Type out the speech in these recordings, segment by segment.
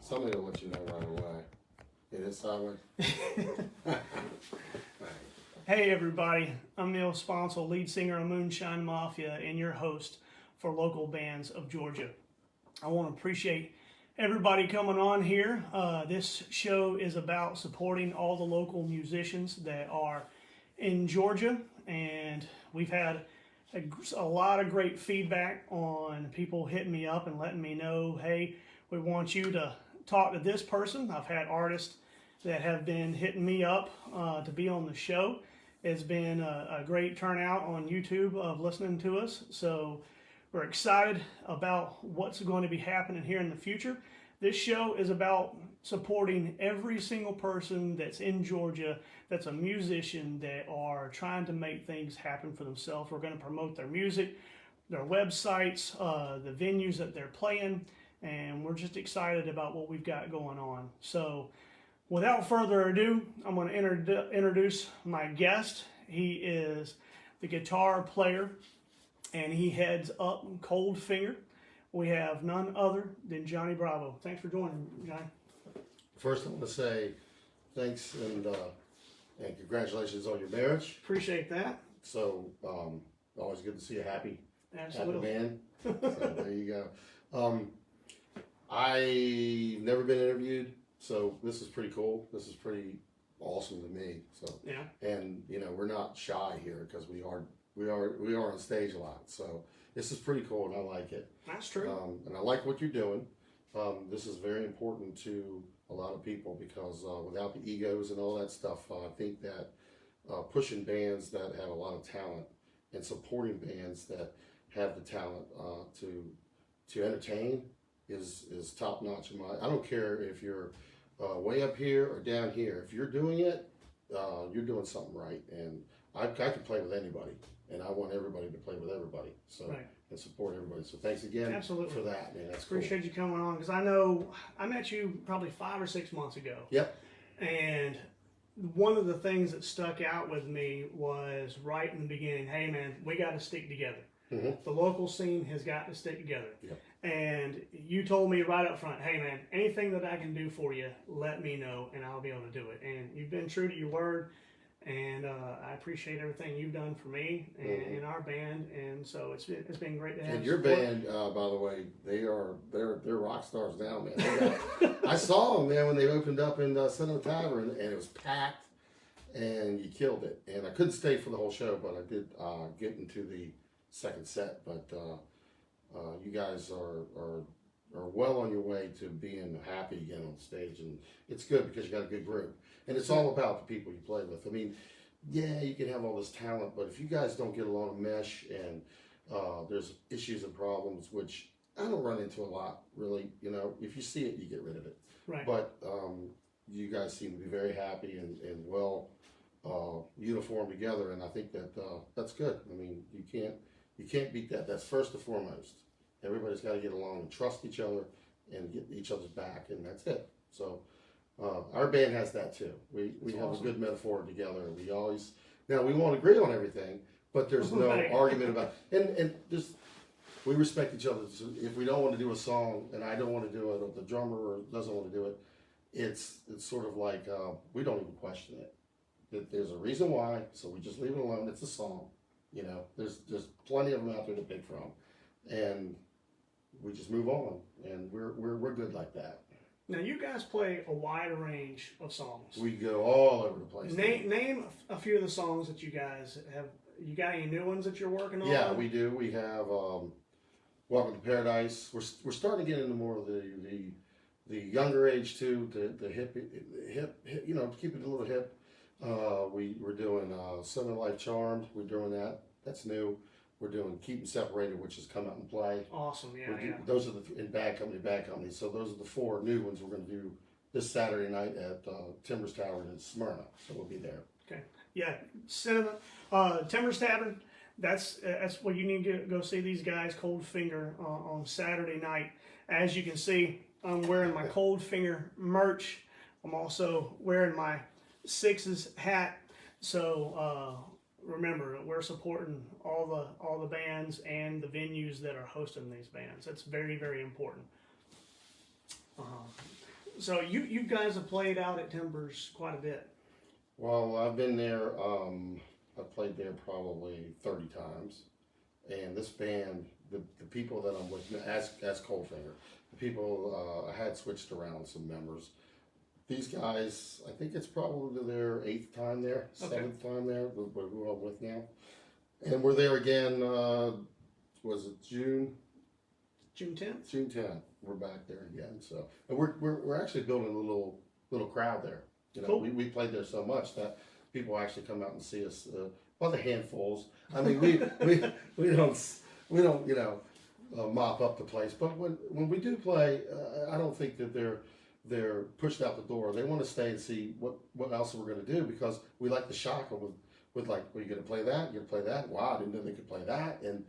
Somebody will let you know right away. It is sideways. Hey everybody, I'm Neil Sponsel, lead singer of Moonshine Mafia and your host for Local Bands of Georgia. I want to appreciate everybody coming on here. This show is about supporting all the local musicians that are in Georgia, and we've had a lot of great feedback on people hitting me up and letting me know, hey, we want you to talk to this person. I've had artists that have been hitting me up to be on the show. It's been a great turnout on YouTube of listening to us. So we're excited about what's going to be happening here in the future. This show is about supporting every single person that's in Georgia that's a musician that are trying to make things happen for themselves. We're going to promote their music, their websites, the venues that they're playing, and we're just excited about what we've got going on. So without further ado, I'm going to introduce my guest. He is the guitar player, and he heads up Cold Finger. We have none other than Johnny Bravo. Thanks for joining, Johnny. First, I want to say thanks and congratulations on your marriage. Appreciate that. So, always good to see a happy Absolutely. man. So there you go. I've never been interviewed, so this is pretty cool. This is pretty awesome to me. So Yeah. and you know, we're not shy here because we are on stage a lot. So this is pretty cool, and I like it. That's true. And I like what you're doing. This is very important to a lot of people because without the egos and all that stuff, I think that pushing bands that have a lot of talent and supporting bands that have the talent to entertain is top notch. I don't care if you're way up here or down here. If you're doing it, you're doing something right. And I can play with anybody, and I want everybody to play with everybody. So. Right. And support everybody. So thanks again Absolutely. for that, man. That's Appreciate cool. you coming on, because I know I met you probably 5 or 6 months ago. Yep. And one of the things that stuck out with me was right in the beginning, hey man, we got to stick together. Mm-hmm. The local scene has got to stick together. Yep. And you told me right up front, hey man, anything that I can do for you, let me know and I'll be able to do it. And you've been true to your word. And I appreciate everything you've done for me and our band, and so it's been great to have. And your support. band, by the way, they're rock stars now, man. I saw them, man, when they opened up in Cinnamon Tavern, and it was packed, and you killed it. And I couldn't stay for the whole show, but I did get into the second set. But you guys are well on your way to being happy again on stage, and it's good because you got a good group. And it's all about the people you play with. I mean, yeah, you can have all this talent, but if you guys don't get along and mesh, and there's issues and problems, which I don't run into a lot, really. You know, if you see it, you get rid of it. Right. But you guys seem to be very happy and well uniformed together, and I think that that's good. I mean, you can't beat that. That's first and foremost. Everybody's got to get along and trust each other and get each other's back, and that's it. So. Our band has that too. We have awesome. A good metaphor together. We always we won't agree on everything, but there's no argument about and just we respect each other. So if we don't want to do a song and I don't want to do it, or the drummer doesn't want to do it, it's sort of like we don't even question it. There's a reason why, so we just leave it alone. It's a song, you know. There's plenty of them out there to pick from, and we just move on, and we're good like that. Now, you guys play a wide range of songs. We go all over the place. Name a few of the songs that you guys have. You got any new ones that you're working on? Yeah, we do. We have Welcome to Paradise. We're starting to get into more of the younger age too, the hip, you know, keep it a little hip. We're doing Southern Life Charmed. We're doing that. That's new. We're doing Keep 'Em Separated, which has come out and play. Awesome, yeah. Those are in Bad Company. So those are the 4 new ones we're going to do this Saturday night at Timbers Tavern in Smyrna. So we'll be there. Okay. Yeah, Cinnamon, Timbers Tavern. That's where you need to go see these guys, Cold Finger, on Saturday night. As you can see, I'm wearing my Cold Finger merch. I'm also wearing my Sixes hat. So. Remember, we're supporting all the bands and the venues that are hosting these bands. That's very, very important. So you guys have played out at Timbers quite a bit. Well, I've been there. I've played there probably 30 times, and this band, the people that I'm with, as Coldfinger, the people I had switched around some members. These guys, I think it's probably their 8th time there, Okay. 7th time there. Who I'm with now, and we're there again. Was it June? June 10th. June 10th. We're back there again. So, and we're actually building a little crowd there. You know, Cool. we played there so much that people actually come out and see us. Well, the handfuls. I mean, we don't mop up the place, but when we do play, I don't think that they're pushed out the door. They want to stay and see what else we're going to do, because we like to shock them with like, well, you're going to play that, you're going to play that. Wow, I didn't know they could play that, and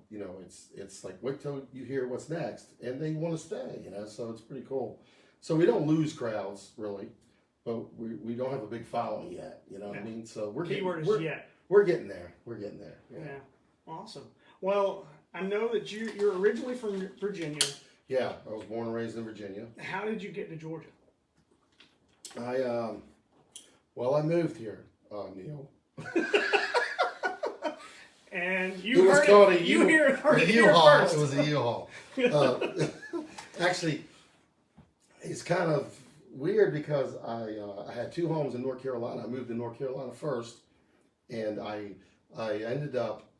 you know, it's like, wait till you hear what's next, and they want to stay. You know, so it's pretty cool. So we don't lose crowds really, but we don't have a big following yet. You know what I mean? So Keyword is yet. We're getting there. We're getting there. Yeah. Awesome. Well, I know that you're originally from Virginia. Yeah, I was born and raised in Virginia. How did you get to Georgia? I moved here, Neil. And It you was heard called it. a You heard it here U-Haul. first. It was a U-Haul. Actually, it's kind of weird because I had 2 homes in North Carolina. I moved to North Carolina first, and I ended up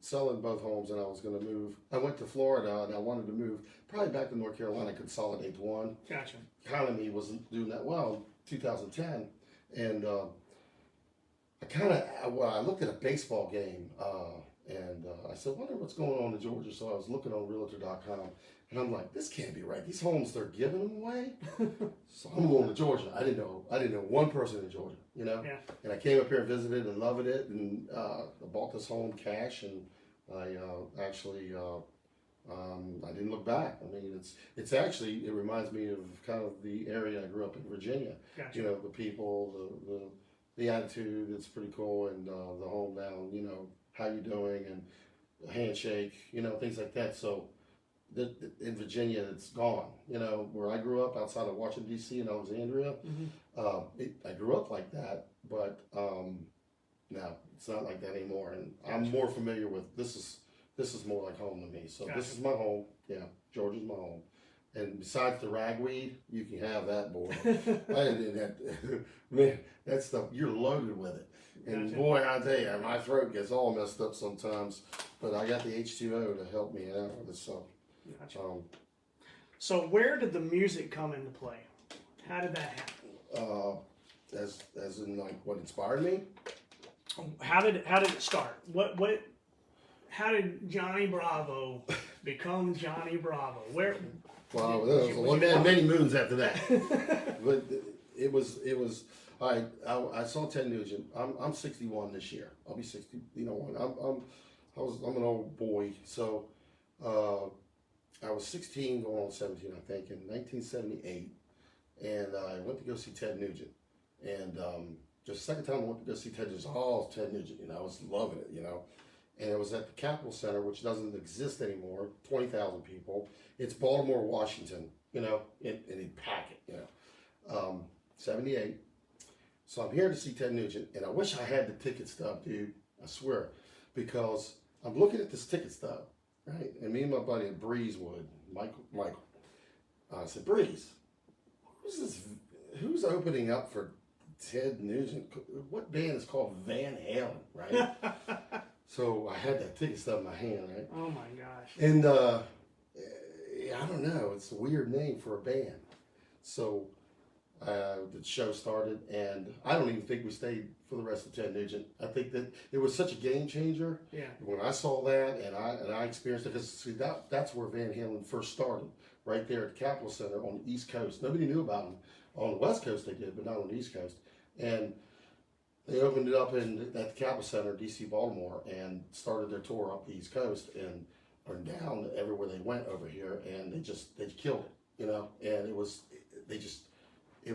selling both homes, and I was going to move. I went to Florida, and I wanted to move probably back to North Carolina, consolidate to one. Gotcha. Economy wasn't doing that well in 2010, and I looked at a baseball game, and I said, wonder what's going on in Georgia. So I was looking on Realtor.com, and I'm like, this can't be right. These homes, they're giving them away. So I'm going to Georgia. I didn't know one person in Georgia, you know. Yeah. And I came up here and visited and loved it, and I bought this home cash, and I actually I didn't look back. I mean, it's actually, it reminds me of kind of the area I grew up in, Virginia. Gotcha. You know, the people, the attitude, it's pretty cool, and the home down, you know, how you doing, and a handshake, you know, things like that. So in Virginia, it's gone. You know, where I grew up outside of Washington D.C. and Alexandria, I grew up like that, but no, it's not like that anymore. And I'm more familiar with this is more like home to me. So this is my home. Yeah, Georgia's my home. And besides the ragweed, you can have that, boy. I didn't have, man, that stuff, you're loaded with it. And boy, I tell you, my throat gets all messed up sometimes. But I got the H2O to help me out with it. So, Gotcha. So where did the music come into play? How did that happen? As in like what inspired me? How did it start? How did Johnny Bravo become Johnny Bravo? Where? Well, there was many moons after that. But it was. I saw Ted Nugent. I'm 61 this year. I'll be 60. You know, I'm an old boy. So I was 16 going on 17, I think, in 1978, and I went to go see Ted Nugent. And just the second time I went to go see Ted Nugent, Ted Nugent. You know, I was loving it. You know. And it was at the Capitol Center, which doesn't exist anymore, 20,000 people. It's Baltimore, Washington, you know, and they pack it, you know. 78. So I'm here to see Ted Nugent, and I wish I had the ticket stub, dude, I swear, because I'm looking at this ticket stub, right? And me and my buddy at Breezewood, Michael, I said, Breeze, who's opening up for Ted Nugent? What band is called Van Halen, right? So I had that ticket stub in my hand, right? Oh my gosh. And I don't know, it's a weird name for a band. So the show started, and I don't even think we stayed for the rest of Ted Nugent. I think that it was such a game changer. Yeah. When I saw that, and I experienced it, because that's where Van Halen first started, right there at the Capitol Center on the East Coast. Nobody knew about them. On the West Coast they did, but not on the East Coast. And they opened it up at the Capitol Center, D.C., Baltimore, and started their tour up the East Coast and down everywhere they went over here, and they killed it, you know. And it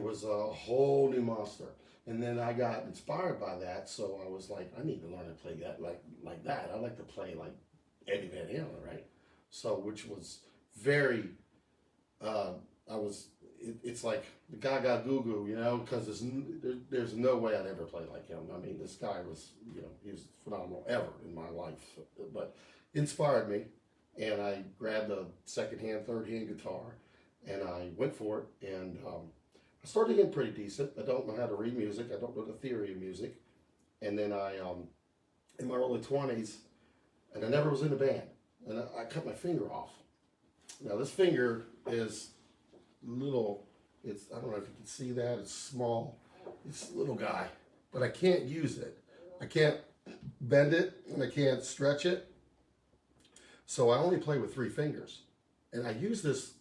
was a whole new monster. And then I got inspired by that, so I was like, I need to learn to play that like that. I like to play like Eddie Van Halen, right? So, which was very, it's like the Gaga Goo Goo, you know, because there's no way I'd ever play like him. I mean, this guy was, you know, he was phenomenal ever in my life, but inspired me, and I grabbed a second-hand, third-hand guitar, and I went for it, and I started getting pretty decent. I don't know how to read music. I don't know the theory of music, and then I, in my early 20s, and I never was in a band, and I cut my finger off. Now this finger is little, it's, I don't know if you can see that, it's small, it's a little guy, but I can't use it. I can't bend it, and I can't stretch it, so I only play with 3 fingers. And I use this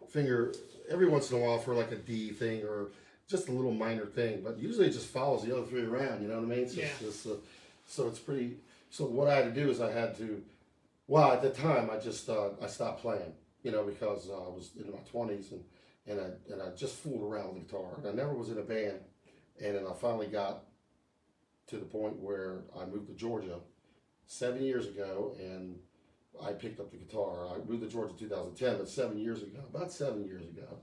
finger every once in a while for like a D thing or just a little minor thing, but usually it just follows the other 3 around, you know what I mean? So, Yeah. so it's pretty, so what I had to do is I had to, well, at the time I just, I stopped playing, you know, because I was in my 20s, and I just fooled around with the guitar. And I never was in a band, and then I finally got to the point where I moved to Georgia 7 years ago, and I picked up the guitar. I moved to Georgia in 2010, but 7 years ago, about 7 years ago,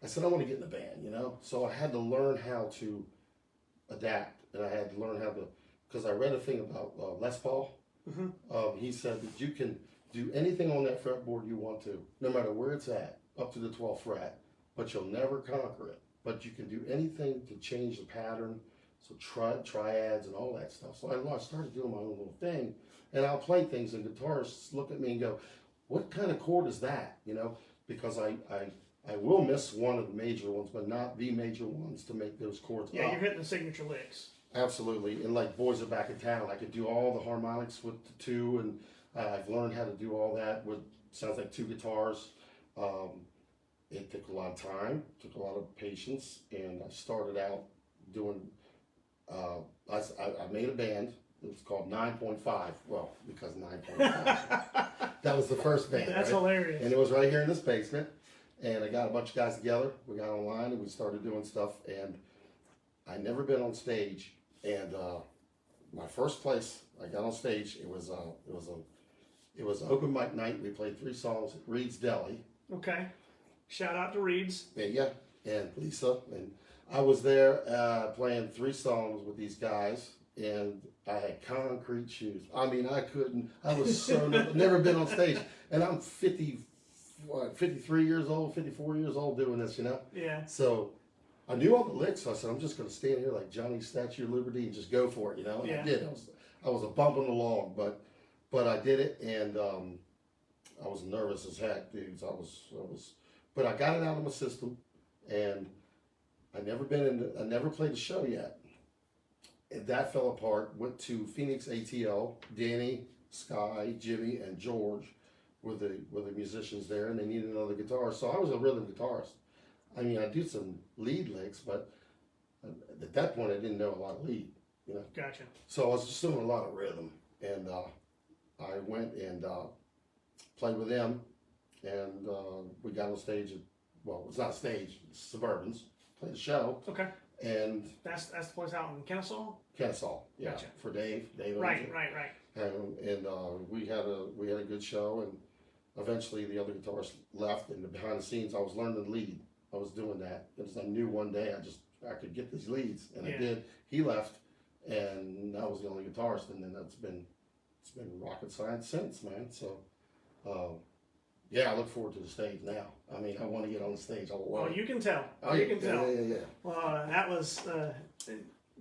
I said I want to get in a band, you know. So I had to learn how to adapt, and I had to learn how to, because I read a thing about Les Paul. He said that you can do anything on that fretboard you want to, no matter where it's at, up to the 12th fret, but you'll never conquer it. But you can do anything to change the pattern, so triads and all that stuff. So I started doing my own little thing, and I'll play things, and guitarists look at me and go, what kind of chord is that? You know, because I will miss one of the major ones, but not the major ones to make those chords Yeah, up. you're hitting the signature licks. Absolutely, and like Boys Are Back in Town, I could do all the harmonics with the 2, and I've learned how to do all that with, sounds like 2 guitars. It took a lot of time, took a lot of patience, and I started out doing, I made a band. It was called 9.5, well, because 9.5. That was the first band, That's right? hilarious. And it was right here in this basement, and I got a bunch of guys together, we got online, and we started doing stuff, and I'd never been on stage, and my first place I got on stage, it was an open mic night. We played 3 songs at Reed's Deli. Okay. Shout out to Reed's. Yeah, and Lisa, and I was there playing 3 songs with these guys, and I had concrete shoes. I mean, I was so never been on stage, and I'm 53 years old, 54 years old doing this, you know? Yeah. So I knew all the licks, so I said, I'm just going to stand here like Johnny's Statue of Liberty and just go for it, you know? And Yeah. I did. I was a bump on the log, but I did it, and I was nervous as heck, dudes. But I got it out of my system, and I never played a show yet. And that fell apart. Went to Phoenix ATL. Danny, Sky, Jimmy, and George were the musicians there, and they needed another guitar. So I was a rhythm guitarist. I mean, I do some lead licks, but at that point, I didn't know a lot of lead, you know. Gotcha. So I was just doing a lot of rhythm, and I went and played with them, and we got on stage at, well, it's not a stage, it's Suburbans, played a show, Okay. and That's the place out in Kennesaw? Kennesaw, yeah, Gotcha. for Dave. Right. And we had a good show, and eventually the other guitarists left, and behind the scenes I was learning to lead. I was doing that because I knew one day I could get these leads, and Yeah. I did. He left, and I was the only guitarist, and then it's been rocket science since, man. So yeah, I look forward to the stage now. I mean, I want to get on the stage. Well, you can tell. Oh, You can tell. Yeah. Well, that was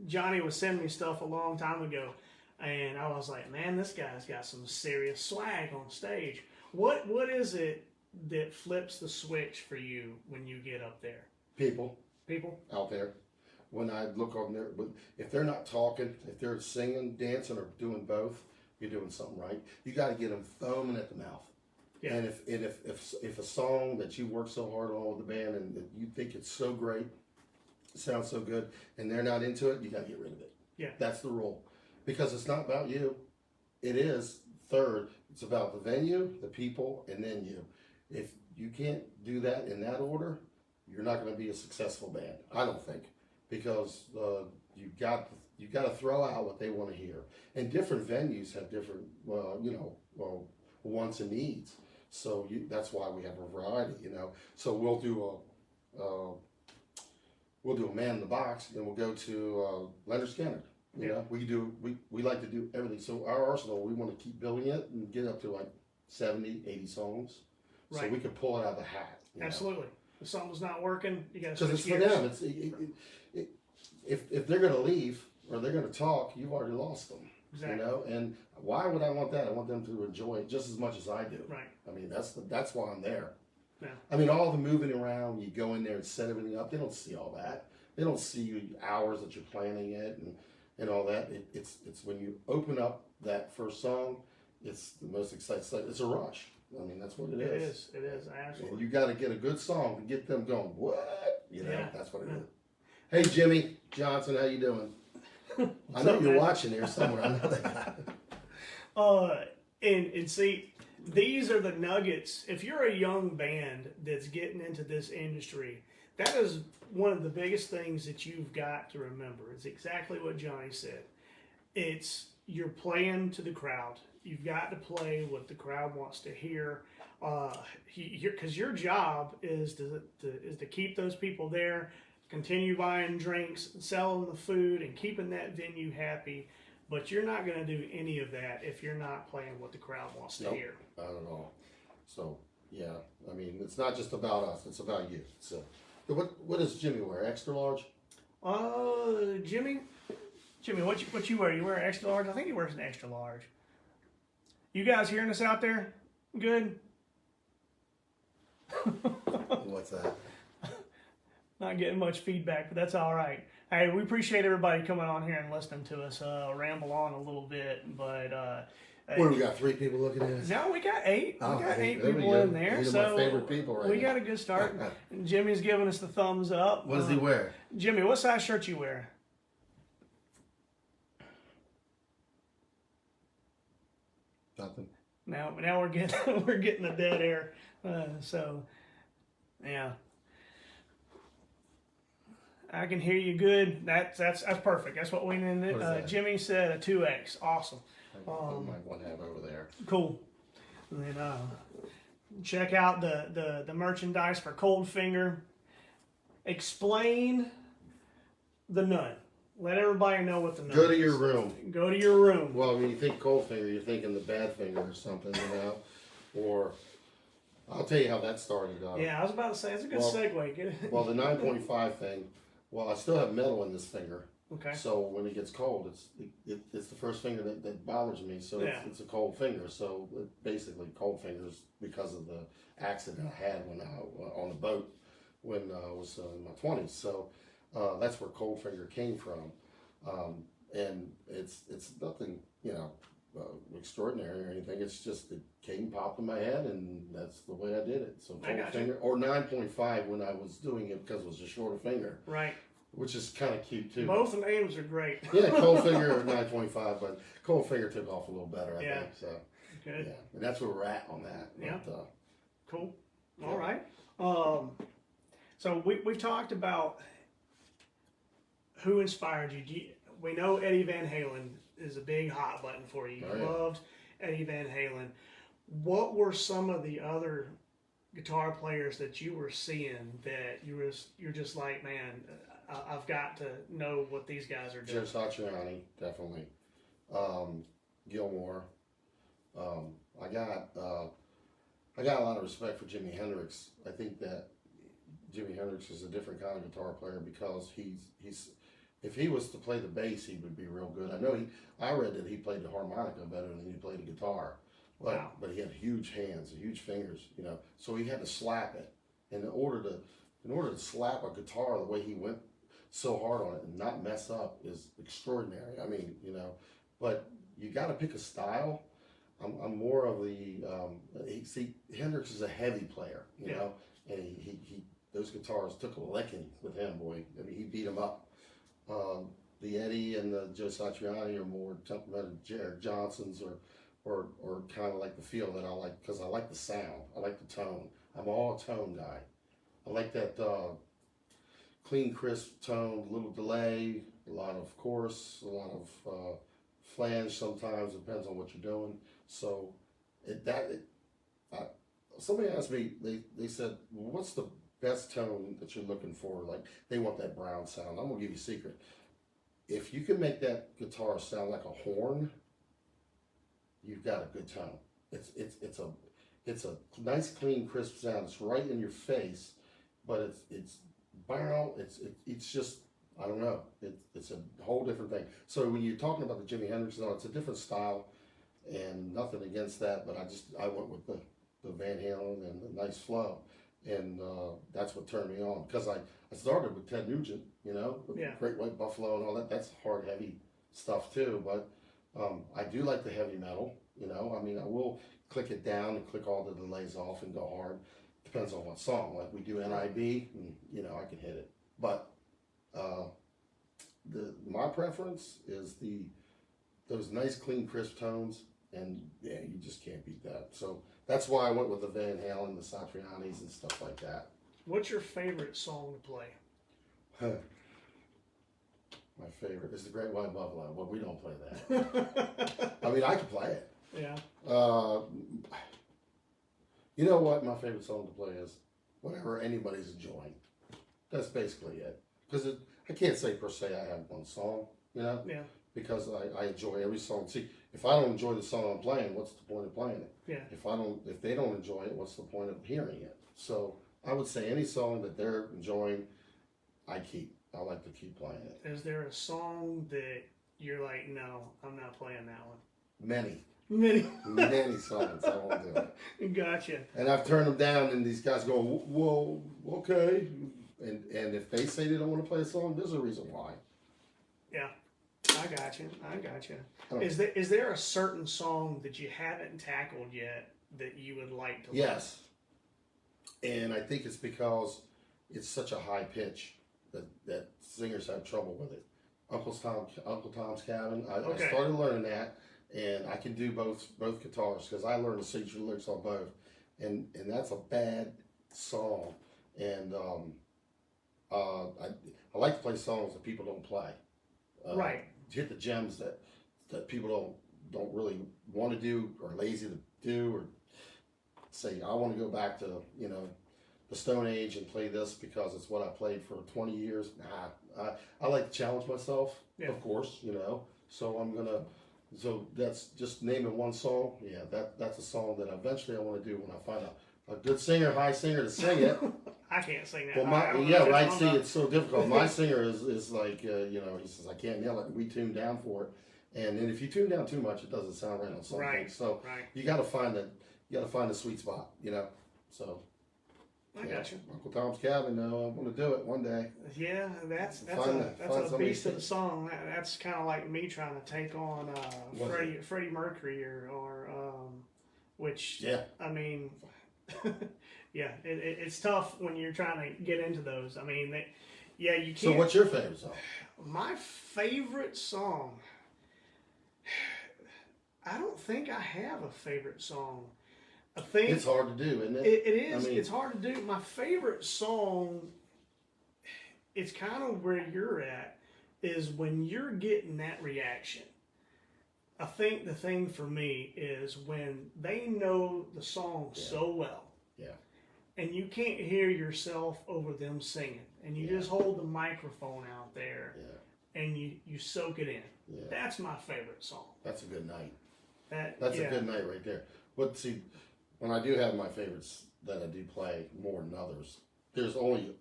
Johnny was sending me stuff a long time ago, and I was like, man, this guy's got some serious swag on stage. What is it that flips the switch for you when you get up there? People People? out there. When I look on there, but if they're not talking, if they're singing, dancing, or doing both, you're doing something right. You got to get them foaming at the mouth. Yeah. And if a song that you work so hard on with the band and that you think it's so great, it sounds so good, and they're not into it, you got to get rid of it. Yeah. That's the rule, because it's not about you. It is third. It's about the venue, the people, and then you. If you can't do that in that order, you're not going to be a successful band. I don't think, because you got to throw out what they want to hear, and different venues have different wants and needs. So that's why we have a variety, you know. So we'll do we'll do a man in the box, then we'll go to Leonard Skinner. You know, we like to do everything. So our arsenal, we want to keep building it and get up to like 70, 80 songs, so we can pull it out of the hat. Absolutely. If something's not working, you got to because switch it's for gears. them. If they're going to leave or they're going to talk, you've already lost them. Exactly. You know, and why would I want that? I want them to enjoy it just as much as I do. Right. I mean, that's why I'm there. Yeah. I mean, all the moving around, you go in there and set everything up. They don't see all that. They don't see you hours that you're planning it and all that. It's when you open up that first song, it's the most exciting. It's a rush. I mean, that's what it is. It is. Absolutely. And you got to get a good song to get them going. What? You know, Yeah. that's what it is. Hey, Jimmy Johnson, how you doing? I know you're watching there somewhere. I know that. And see, these are the nuggets. If you're a young band that's getting into this industry, that is one of the biggest things that you've got to remember. It's exactly what Johnny said. It's you're playing to the crowd. You've got to play what the crowd wants to hear. Because your job is to keep those people there, continue buying drinks, selling the food, and keeping that venue happy. But you're not going to do any of that if you're not playing what the crowd wants to hear. Not at all. So, yeah, I mean, it's not just about us, it's about you. So, what does Jimmy wear? Extra large? Jimmy, what you wear? You wear extra large? I think he wears an extra large. You guys hearing us out there? Good? What's that? Not getting much feedback, but that's all right. Hey, we appreciate everybody coming on here and listening to us ramble on a little bit, but What do we got? 3 people looking at us? no, we got 8. Oh, We got 8 there we people go. in there, These are my so favorite people right we now. got a good start. And Jimmy's giving us the thumbs up. What does he wear? Jimmy, what size shirt you wear? Nothing. Now we're getting we're getting the dead air. So, yeah. I can hear you good. That's perfect. That's what we need. What is that? Jimmy said a 2X. Awesome. I might want to have over there. Cool. And then check out the merchandise for Cold Finger. Explain the nut. Let everybody know what the nut Go to is. your room. Go to your room. Well, when you think cold finger, you're thinking the bad finger or something, you know? Or, I'll tell you how that started. Yeah, I was about to say, it's a good well- segue. Get it? Well, the 9.5 thing, well, I still have metal in this finger. Okay. So when it gets cold, it's the first finger that bothers me. So Yeah. it's a cold finger. So basically, cold fingers because of the accident I had when I on the boat when I was in my 20s. So that's where cold finger came from, and it's nothing extraordinary or anything. It's just it came popped in my head, and that's the way I did it. So I cold got you. finger or 9.5 when I was doing it because it was a shorter finger, Right. which is kind of cute too. Both names are great. Yeah, cold finger or 9.5, but cold finger took off a little better, I Yeah. think. So Good. yeah, and that's where we're at on that. Yeah. But, Cool. Yeah. All right. So we've talked about who inspired you. We know Eddie Van Halen is a big hot button for you. Oh, You yeah. loved Eddie Van Halen. What were some of the other guitar players that you were seeing that you're just like, man, I've got to know what these guys are Joe doing? Satriani, definitely. Gilmore. I got a lot of respect for Jimi Hendrix. I think that Jimi Hendrix is a different kind of guitar player because he's if he was to play the bass, he would be real good. I read that he played the harmonica better than he played the guitar. But, Wow. but he had huge hands, huge fingers, you know. So he had to slap it. And in order to slap a guitar the way he went so hard on it and not mess up is extraordinary. I mean, you know, but you got to pick a style. I'm more of the Hendrix is a heavy player, you know, and he those guitars took a licking with him, boy. I mean, he beat him up. The Eddie and the Joe Satriani are more temperamental Jared Johnsons or kind of like the feel that I like because I like the sound. I like the tone. I'm all a tone guy. I like that clean, crisp tone, little delay, a lot of chorus, a lot of flange sometimes, depends on what you're doing. So somebody asked me, they said, well, what's the best tone that you're looking for, like they want that brown sound. I'm gonna give you a secret. If you can make that guitar sound like a horn, you've got a good tone. It's a nice, clean, crisp sound. It's right in your face, but it's barrel. It's just, I don't know. It's a whole different thing. So when you're talking about the Jimi Hendrix, no, it's a different style, and nothing against that. But I went with the Van Halen and the nice flow, and that's what turned me on, because I started with Ted Nugent, with Yeah. Great White Buffalo and all that. That's hard, heavy stuff too. But I do like the heavy metal. I mean, I will click it down and click all the delays off and go hard. Depends on what song. Like we do NIB, and I can hit it. But my preference is those nice, clean, crisp tones, and yeah, you just can't beat that. So that's why I went with the Van Halen, the Satrianis, and stuff like that. What's your favorite song to play? My favorite is the Great White Buffalo, but we don't play that. I mean, I can play it. Yeah. You know what my favorite song to play is? Whatever anybody's enjoying. That's basically it. Because I can't say per se I have one song, Yeah. because I enjoy every song. See, if I don't enjoy the song I'm playing, what's the point of playing it? Yeah. If they don't enjoy it, what's the point of hearing it? So I would say any song that they're enjoying, I like to keep playing it. Is there a song that you're like, no, I'm not playing that one? Many songs I won't do it. Gotcha. And I've turned them down, and these guys go, "Well, okay." And if they say they don't want to play a song, there's a reason why. Yeah, I got you. Is there a certain song that you haven't tackled yet that you would like to? Yes. And I think it's because it's such a high pitch that singers have trouble with it. Uncle Tom's Cabin. I started learning that, and I can do both guitars, because I learned to sing the lyrics on both, and that's a bad song. And I like to play songs that people don't play. Right. Hit the gems that people don't really want to do, or lazy to do, or say I want to go back to the Stone Age and play this because it's what I played for 20 years. Nah, I like to challenge myself, of course, So that's just naming one song. Yeah, that's a song that eventually I want to do when I find a good singer, high singer to sing it. I can't sing that. Well, right. See, it's so difficult. My singer is like, he says I can't nail it. We tune down for it, and then if you tune down too much, it doesn't sound right on something. Right. So you got to find the sweet spot. So. I got you. Uncle Tom's Cabin. No, I want to do it one day. Yeah, that's a beast of the song. That's kind of like me trying to take on Freddie Mercury or which. Yeah. I mean, yeah, it's tough when you're trying to get into those. I mean, you can't. So, what's your favorite song? My favorite song. I don't think I have a favorite song. I think it's hard to do, isn't it? It is. It's hard to do. My favorite song, it's kind of where you're at, is when you're getting that reaction. I think the thing for me is when they know the song so well. Yeah. And you can't hear yourself over them singing. And you just hold the microphone out there. Yeah. And you soak it in. Yeah. That's my favorite song. That's a good night. That's a good night right there. But see, when I do have my favorites that I do play more than others, there's only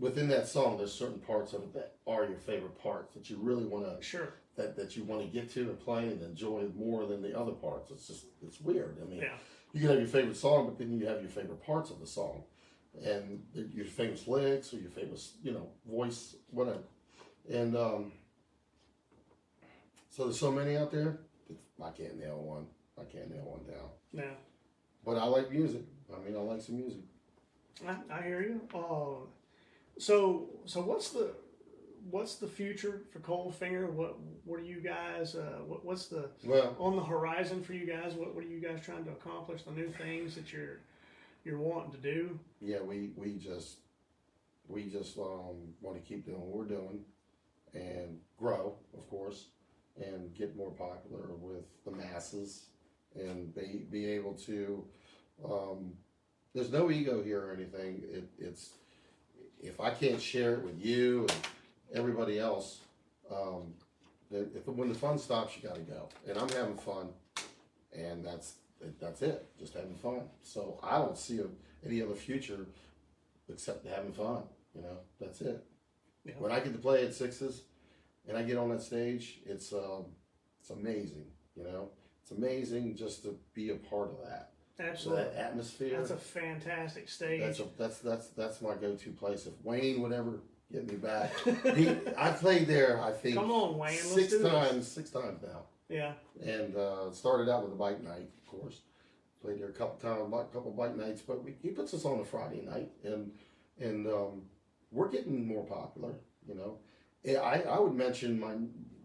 within that song, there's certain parts of it that are your favorite parts that you really want to that you want to get to and play and enjoy more than the other parts. It's weird. I mean, you can have your favorite song, but then you have your favorite parts of the song, and your famous lyrics or your famous voice, whatever. And so there's so many out there. I can't nail one. I can't nail one down. No. But I like music. I mean, I like some music. I hear you. So what's the future for Coldfinger? What are you guys? What's the on the horizon for you guys? What are you guys trying to accomplish? The new things that you're wanting to do? Yeah, we just want to keep doing what we're doing and grow, of course, and get more popular with the masses. And be able to there's no ego here or anything. It's if I can't share it with you and everybody else, when the fun stops, you got to go. And I'm having fun, and that's it. Just having fun. So I don't see any other future except having fun. You know, that's it. Yeah. When I get to play at Sixes, and I get on that stage, it's amazing. You know, it's amazing just to be a part of that. Absolutely. That atmosphere. That's a fantastic stage. That's my go-to place. If Wayne would ever get me back, I played there. I think Come on, Wayne. six times now. Yeah. And started out with a bike night, of course. Played there a couple bike nights, but he puts us on a Friday night, and we're getting more popular. You know, I would mention my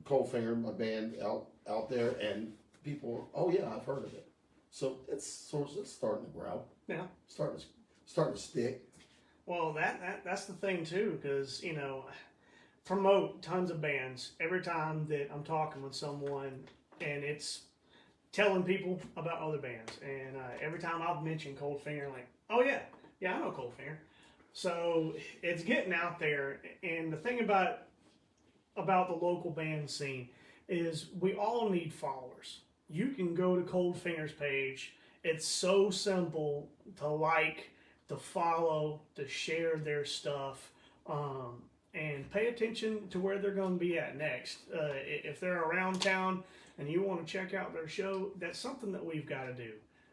Coldfinger, my band out there, and people, oh yeah, I've heard of it. So it's starting to grow. Yeah. Starting to stick. Well, that's the thing too, because you know, promote tons of bands every time that I'm talking with someone, and it's telling people about other bands. And every time I've mentioned Coldfinger, like, oh yeah, I know Coldfinger. So it's getting out there. And the thing about the local band scene is we all need followers. You can go to Coldfinger's page. It's so simple to like, to follow, to share their stuff, and pay attention to where they're going to be at next. If they're around town and you want to check out their show, that's something that we've got to do.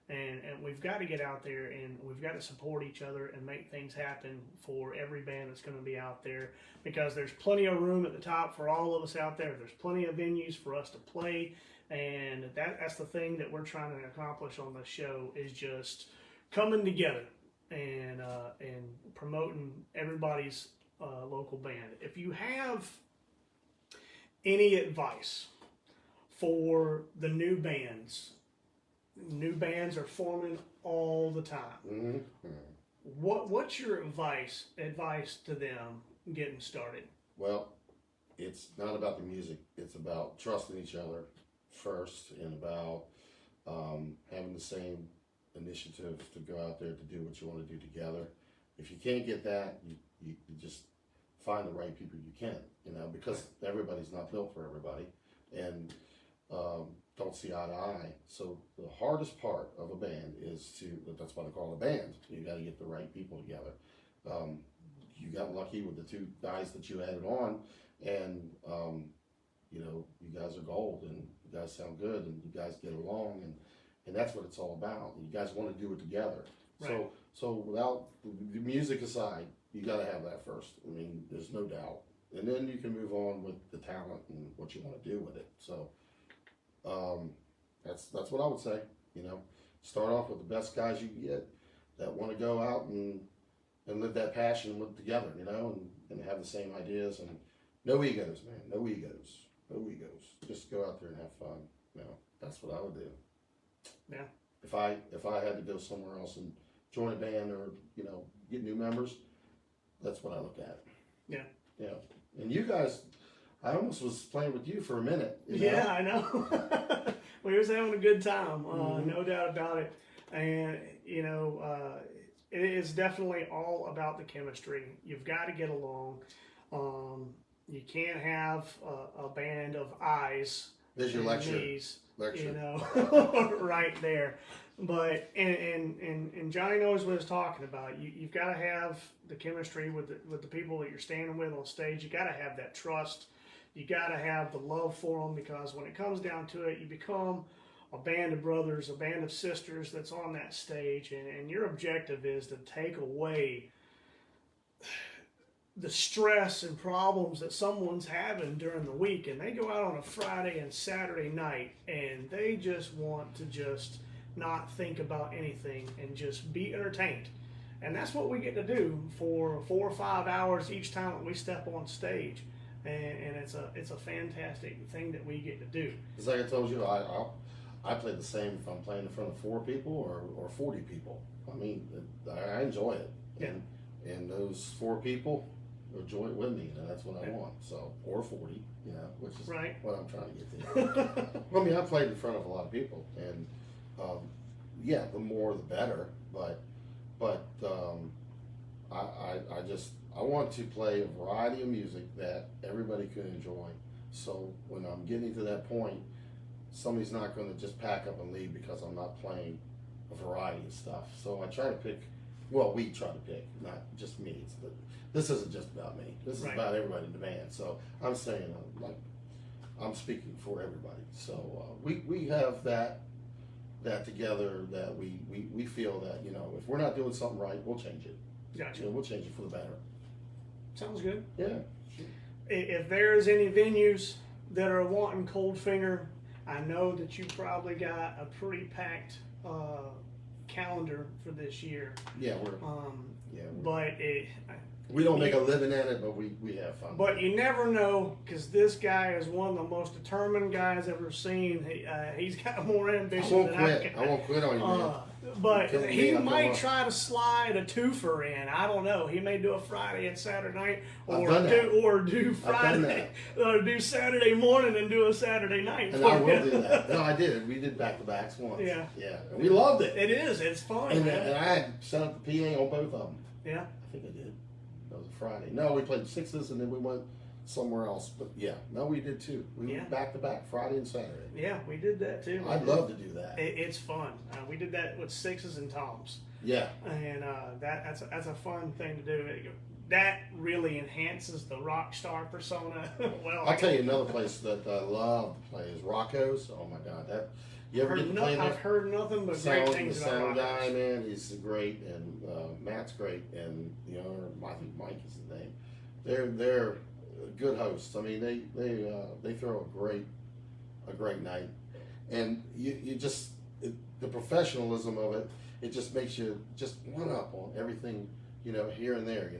And we've got to get out there, and we've got to support each other and make things happen for every band that's going to be out there, because there's plenty of room at the top for all of us out there. There's plenty of venues for us to play, and that's the thing that we're trying to accomplish on the show, is just coming together and promoting everybody's local band. If you have any advice for the new bands are forming all the time. Mm-hmm. What's your advice to them getting started? Well, it's not about the music. It's about trusting each other first, and about having the same initiative to go out there to do what you want to do together. If you can't get that, you just find the right people you can, you know, because everybody's not built for everybody, and don't see eye to eye. So the hardest part of a band that's why they call it a band. You got to get the right people together. You got lucky with the two guys that you added on, and you know, you guys are gold, and you guys sound good, and you guys get along, and that's what it's all about. You guys want to do it together. Right. So without the music aside, you got to have that first. I mean, there's no doubt, and then you can move on with the talent and what you want to do with it. So that's what I would say. You know, start off with the best guys you can get that want to go out and live that passion together. You know, and have the same ideas, and no egos, man. No egos. Just go out there and have fun. You know, that's what I would do. Yeah. If I had to go somewhere else and join a band, or, you know, get new members, that's what I look at. Yeah. Yeah. And you guys, I almost was playing with you for a minute. You know? Yeah, I know. We was having a good time, no doubt about it. And, you know, it is definitely all about the chemistry. You've got to get along. You can't have a band of eyes. There's your lecture. Knees, Lecture. you know, right there. But and Johnny knows what he's talking about. You've got to have the chemistry with the people that you're standing with on stage. You got to have that trust. You got to have the love for them, because when it comes down to it, you become a band of brothers, a band of sisters that's on that stage, and your objective is to take away the stress and problems that someone's having during the week, and they go out on a Friday and Saturday night, and they just want to just not think about anything and just be entertained. And that's what we get to do for 4 or 5 hours each time that we step on stage. And it's a fantastic thing that we get to do. It's like I told you, I play the same if I'm playing in front of 4 people or 40 people. I mean, I enjoy it. Yeah. And those 4 people enjoy it with me, and that's what I want. So, or 40, you know, which is right. what I'm trying to get to. I mean, I played in front of a lot of people, and yeah, the more the better. But but I want to play a variety of music that everybody can enjoy. So when I'm getting to that point, somebody's not going to just pack up and leave because I'm not playing a variety of stuff. So I try to pick. Well, we try to pick, not just me. This isn't just about me. This is Right. about everybody in the band. So I'm saying, I'm speaking for everybody. So we have that together, that we feel that, if we're not doing something right, we'll change it. Gotcha. We'll change it for the better. Sounds good. Yeah. If there's any venues that are wanting Coldfinger, I know that you probably got a pretty packed calendar for this year. Yeah, But we don't make a living at it, but we have fun. But you never know, because this guy is one of the most determined guys I've ever seen. He's got more ambition than I got. I won't quit on you, man. But Kill me, he I'll come might on. try to slide a twofer in. I don't know. He may do a Friday and Saturday night, I've done that. do I've done Friday, or do Saturday morning and do a Saturday night. And for I will you. do that. No, I did. We did back-to-backs once. Yeah. Yeah. And we loved it. It is. It's fun. And man. I had set up the PA on both of them. Yeah. I think I did. That was a Friday. No, we played sixes and then we went somewhere else. But yeah, no, we did too. We Yeah. went back-to-back, Friday and Saturday. Yeah, we did that too. I'd love to do that. It's fun. We did that with sixes and toms. Yeah. And that's a fun thing to do. That really enhances the rock star persona. Well, I'll tell you another place that I love to play is Rocco's. Oh my God, you ever get to play there? I've heard nothing but great things the about sound guy, Rocco's. man, he's great, and Matt's great, and the owner, I think Mike is his name. They're good hosts. I mean, they throw a great night, and you just the professionalism of it. It just makes you just one up on everything, here and there. You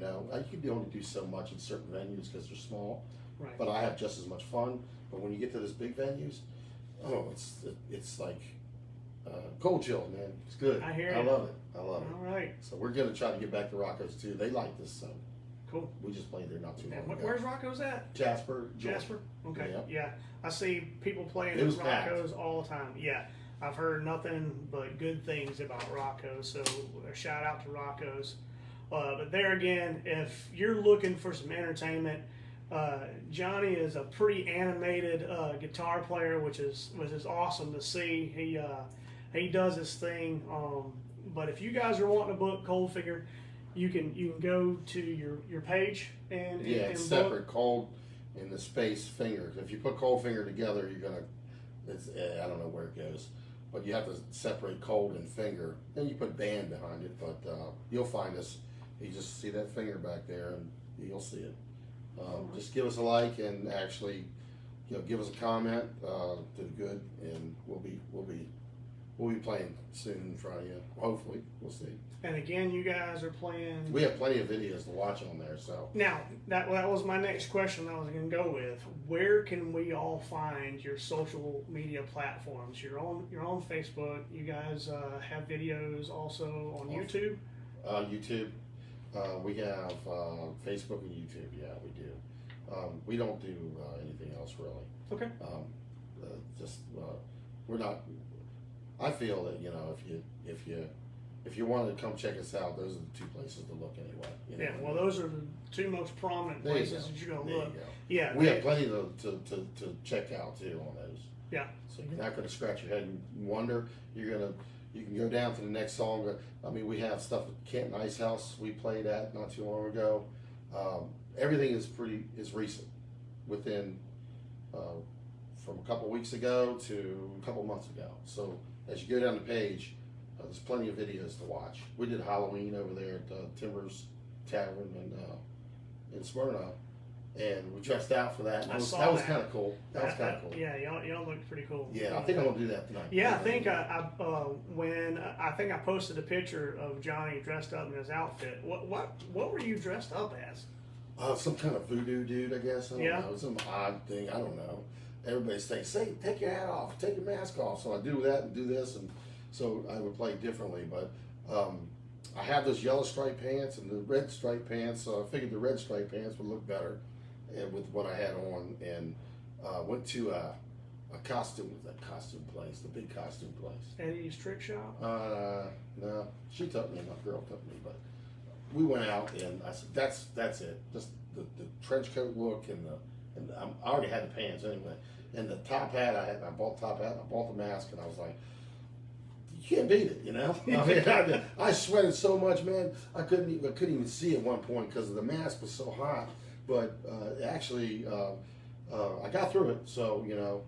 can only do so much in certain venues because they're small, Right. but I have just as much fun. But when you get to this big venues, oh, it's like cold chill, man. It's good. I hear I you. love it. I love it. All right. So we're gonna try to get back to Rocco's too. They like this, so Cool. we just played there not too long And ago. where's Rocco's at? Jasper? Georgia. Jasper? Okay. Yep. Yeah. I see people playing It was at packed. Rocco's all the time. Yeah. I've heard nothing but good things about Rocco's, so a shout out to Rocco's. But there again, if you're looking for some entertainment, Johnny is a pretty animated guitar player, which is awesome to see. He does his thing. But if you guys are wanting to book Coldfinger, you can go to your page and Yeah, and it's book. separate, cold in the space finger. If you put cold finger together, you're gonna. I don't know where it goes, but you have to separate cold and finger. Then you put band behind it, but you'll find us. You just see that finger back there, and you'll see it. Just give us a like and actually, give us a comment to the good, and we'll be playing soon in front of you. Hopefully, we'll see. And again, you guys are playing. We have plenty of videos to watch on there, so. Now, that was my next question I was going to go with. Where can we all find your social media platforms? You're on Facebook. You guys have videos also on YouTube? YouTube. We have Facebook and YouTube. Yeah, we do. We don't do anything else really. Okay. We're not. I feel that if you wanted to come check us out, those are the two places to look anyway. Yeah, well, those are the two most prominent There you places go. that you're going There to you look. go. Yeah. We have plenty to check out too on those. Yeah. So you're not going to scratch your head and wonder. You can go down to the next song. I mean, we have stuff at Canton Ice House we played at not too long ago. Everything is recent, within from a couple weeks ago to a couple months ago. So as you go down the page, there's plenty of videos to watch. We did Halloween over there at Timbers Tavern in Smyrna. And we dressed out for that. And I that saw was that. kind of cool. That was kind of cool. Yeah, y'all looked pretty cool. Yeah, I think I'm gonna do that tonight. Yeah, I think I posted a picture of Johnny dressed up in his outfit. What were you dressed up as? Some kind of voodoo dude, I guess. I don't Yeah. know. Some odd thing. I don't know. Everybody say, take your hat off, take your mask off. So I do that and do this, and so I would play differently. But I have those yellow striped pants and the red striped pants, so I figured the red striped pants would look better, and with what I had on. And went to a costume place, the big costume place. Eddie's Trick Shop. No, she took me. My girl took me, but we went out and I said, "That's it. Just the trench coat look and I already had the pants anyway, and the top hat. I bought the top hat. I bought the mask, and I was like, you can't beat it, you know. I mean, I sweated so much, man. I couldn't even see at one point because the mask was so hot. But actually, I got through it. So you know,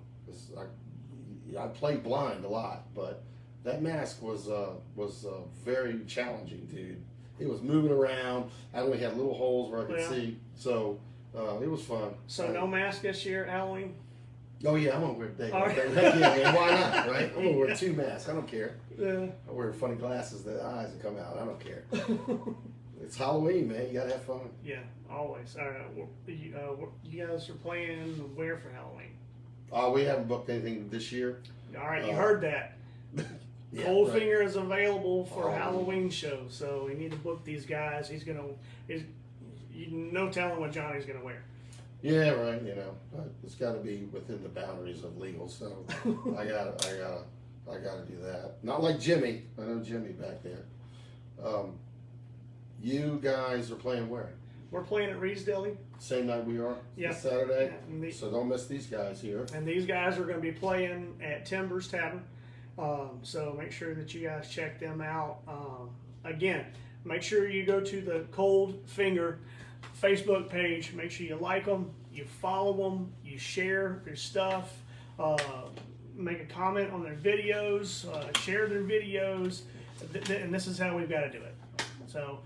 I played blind a lot, but that mask was very challenging, dude. It was moving around. I only had little holes where I could see, so it was fun. So no mask this year, Halloween? Oh yeah, I'm gonna wear a Right. Heck yeah, man. Why not, right? I'm gonna wear 2 masks. I don't care. Yeah. I wear funny glasses that eyes that come out. I don't care. It's Halloween, man. You gotta have fun. Yeah, always. You guys are playing where for Halloween? We haven't booked anything this year. All right, you heard that. Yeah, Coldfinger right. is available for a Oh. Halloween show, so we need to book these guys. No telling what Johnny's gonna wear. Yeah, right. You know, but it's got to be within the boundaries of legal. So I gotta do that. Not like Jimmy. I know Jimmy back there. You guys are playing where? We're playing at Reed's Deli. Same night we are. Yeah. This Saturday. Yeah, So don't miss these guys here. and these guys are going to be playing at Timbers Tavern. So make sure that you guys check them out. Again, make sure you go to the Cold Finger Facebook page. Make sure you like them, you follow them, you share their stuff, make a comment on their videos, share their videos, and this is how we've got to do it. So,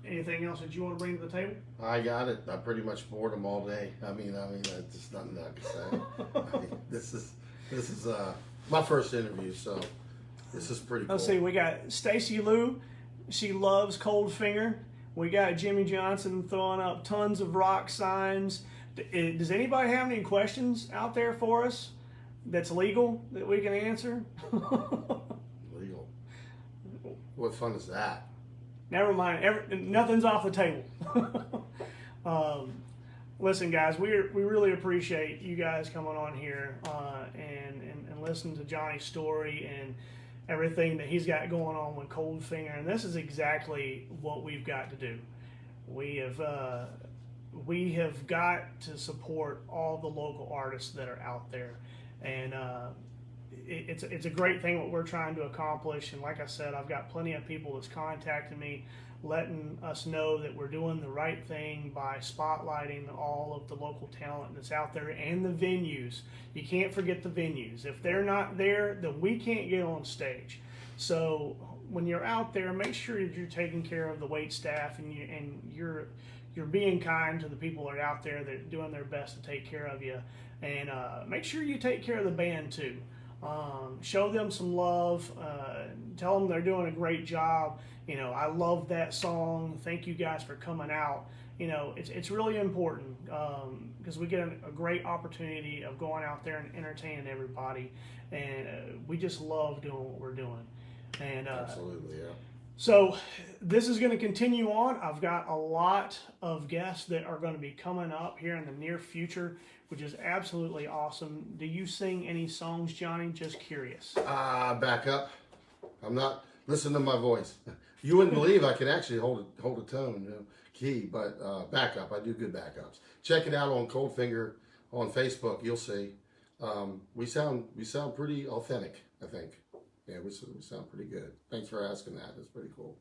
anything else that you want to bring to the table? I got it. I pretty much bored them all day. I mean, there's just nothing I can say. I mean, this is my first interview, so this is pretty cool. Let's see. We got Stacy Lou. She loves Cold Finger. We got Jimmy Johnson throwing up tons of rock signs. Does anybody have any questions out there for us that's legal that we can answer? Legal. What fun is that? Never mind. Nothing's off the table. Listen, guys, we really appreciate you guys coming on here and listening to Johnny's story and everything that he's got going on with Cold Finger. And this is exactly what we've got to do. We have got to support all the local artists that are out there, and it's a great thing what we're trying to accomplish. And like I said, I've got plenty of people that's contacting me, letting us know that we're doing the right thing by spotlighting all of the local talent that's out there and the venues. You can't forget the venues. If they're not there, then we can't get on stage. So when you're out there, make sure that you're taking care of the wait staff and you're being kind to the people that are out there that are doing their best to take care of you. And make sure you take care of the band too. Show them some love. Tell them they're doing a great job. You know, I love that song. Thank you guys for coming out. You know, it's really important because we get a great opportunity of going out there and entertaining everybody. And we just love doing what we're doing. And Absolutely, yeah. so this is going to continue on. I've got a lot of guests that are going to be coming up here in the near future, which is absolutely awesome. Do you sing any songs, Johnny? Just curious. Back up. I'm not. Listen to my voice. You wouldn't believe I can actually hold a tone, key, but back up. I do good backups. Check it out on Coldfinger on Facebook. You'll see. We sound pretty authentic, I think. Yeah, we sound pretty good. Thanks for asking that. That's pretty cool.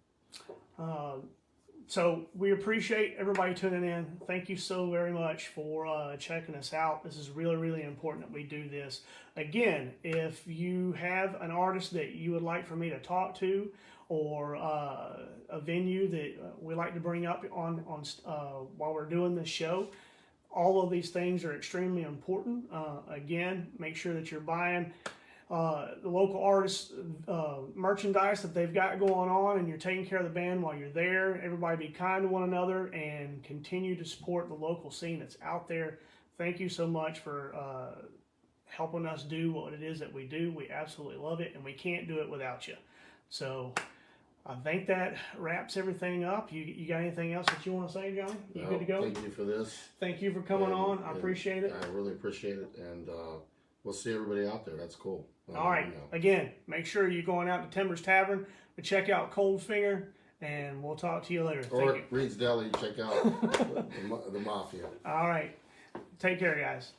So we appreciate everybody tuning in. Thank you so very much for checking us out. This is really, really important that we do this. Again, if you have an artist that you would like for me to talk to, or a venue that we like to bring up on while we're doing this show, all of these things are extremely important. Again, make sure that you're buying the local artists merchandise that they've got going on, and you're taking care of the band while you're there. Everybody be kind to one another and continue to support the local scene that's out there. Thank you so much for helping us do what it is that we do. We absolutely love it, and we can't do it without you. So I think that wraps everything up. You got anything else that you want to say, Johnny? You good to go? Thank you for this. Thank you for coming And- on. I and appreciate it. I really appreciate it, and we'll see everybody out there. That's cool. All right. You know. Again, make sure you're going out to Timbers Tavern to check out Coldfinger, and we'll talk to you later. Or Thank you. Reed's Deli, check out the Mafia. All right. Take care, guys.